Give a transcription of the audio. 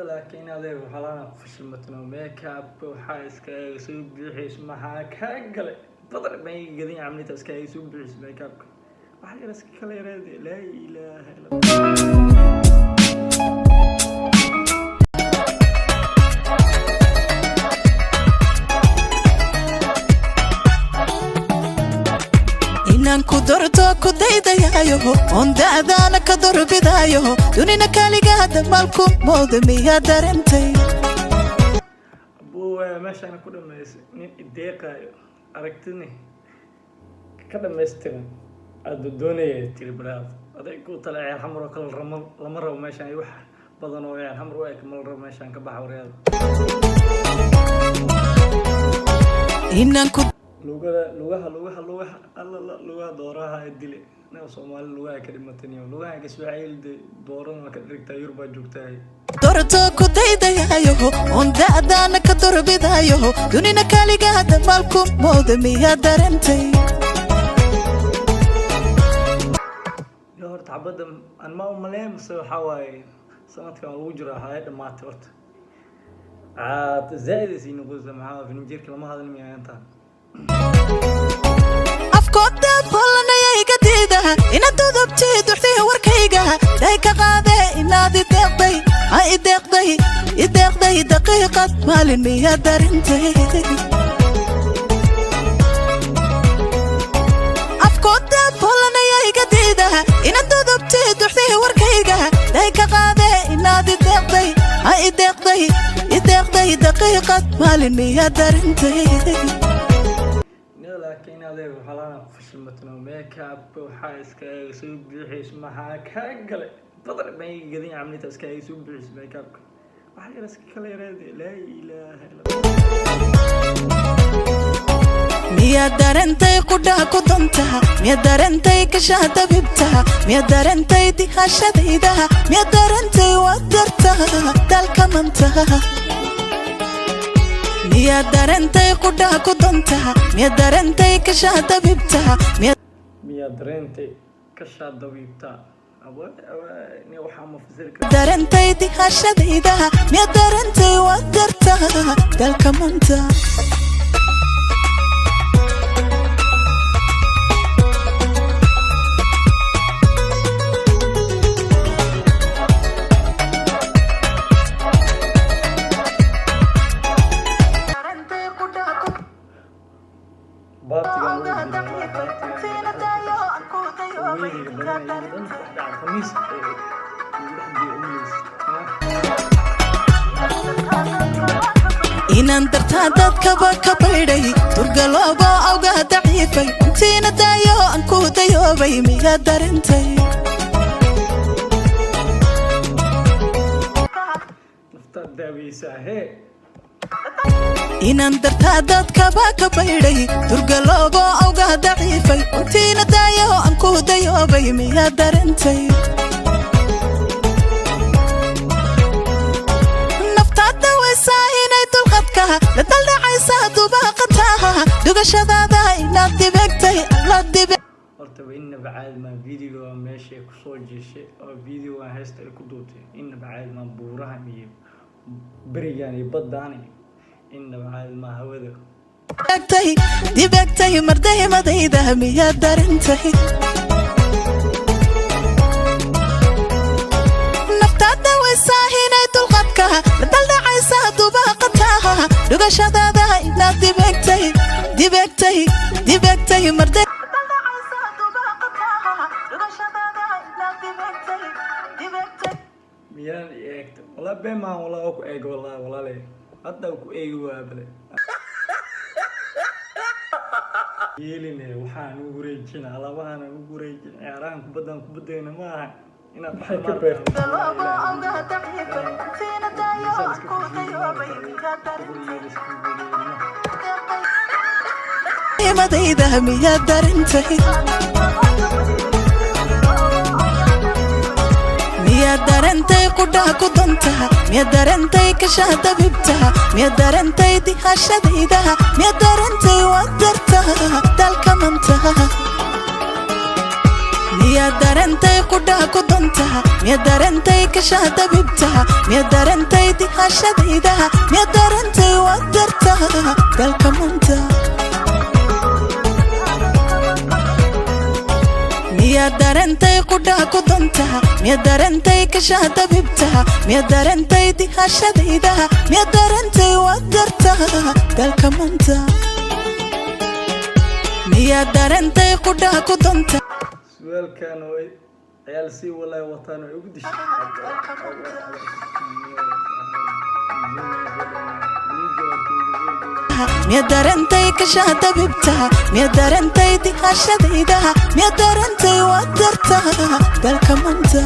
laakiin adeeg waxaa lana fashilmatno makeup waxa iska soo bixis maxaa ka galay badar bay gadin amnita iska soo bixis makeup waxa yar iska kala yareed la ilaaha illa inaan ku dorto ku daydayayo on daadana ka dorbidayo dunina kaliga hadalku moodamiya darantay buu meeshaan ku dhameysay nin ideeqayo aragtini ka dhameystiran aad doonayay tiribaraad adeeg ku talay xamro kala lama rabo meeshaan wax badan oo xamro ay ka mal rabo meeshaan ka bax wareed inaan ku lugaha alla lugaha dooraha dile noo Soomaali lugaha ka dhimataniyo lugaha ka Soomaaliyeed doorana ka dhigtay Yurba joogtay dorto ku daydayayo on daadana ka dorbidayo dunina kaliga hadalku moodamiya darantay horta xabada aan ma umaleyn soo xawaay sanadkan ugu jira hay dhamaatay horta zaidisi inuu maxaa finjirka lama hadalmiyaa inta afkooda bolanaya iga diida inaad dudubtay duxtay warkayga day ka qaade inaad ideeqday daqiiqad maalin miya darintay afkooda bolanaya iga diida inaad dudubtay duxtay warkayga day ka qaade inaad ideeqday daqiiqad maalin miya darintay laakiin adeeg waxaa lana fashilmatno makeup waxa iska soo bixis maxaa ka galay badar bay gadin amnita iska soo bixis makeup waxa yar iska kala yareed la ilaaha illa miya darantay qudhaa ku donta miya darantay ka shahada bibta miya darantay dihashadayda miya darantay wadarta dalka manta miya darantay qudhaa ku donta miya darantay ka shahada bibta miya darantay ka shahada bibta ni waxa ma fasirka darantay dihashadayda miya darantay wadarta dalka manta inaan dartaa dadkaba ka baydhay turgalooba awga daciifay intiina daayo aan ku dayoobay miya darintay nafta daawaysaa inaan dartaa dadkaba ka baydhay turgalooba awga daciifay intiina daayo aan ku dayoobay miya darintay naftaada waysaa inay dulqadka la daldhacaysa dubaaqataha dhugashadaada inaad dibegtay alla dibe horta inna bacaad ma video meesha ku soo jeeshay oo video haysta ay ku duubtay inna bacaad ma buuraha iyo barigaan iyo badaan inna bacaad ma hawada dibegtay mardaymadayda miya darintay naftaada waysaa inay dulqadka la daldhacaysa dubaaqataha dhugashadaada inaad dibegtay marday miyaan eegto wala bema wala ku eego wala le hadda ku eego waabale yeeline waxaan ugu wareejina alaabaan ugu wareejin ciyaarahan kubaddan kubaddeena ma aha inaad waxay ka beerto madayda miya darintay miya darantay qudhaa ku donta miya darantay ka shahada bibta miya darantay dihashadayda miya darantay wadarta dalka manta miyaad darantay qudhaha ku dantaha miyaad darantay kashaada bibtaha miyaad darantay dihashadaydaha miyaad darantay waad dartaha dalka manta miyaad darantay qudhaha ku dantaha miyaad darantay kashaada bibtaha miyaad darantay dihashadaydaha miyaad darantay waad dartaha dalka manta miyaad darantay qudhaha ku dantaha su'aalkan way ciyaal si walaa wataan way ugu dishay miyaad darantay kashaada bibtaha miyaad darantay dihashadaydaha miyaad darantay waad dartaha dalka manta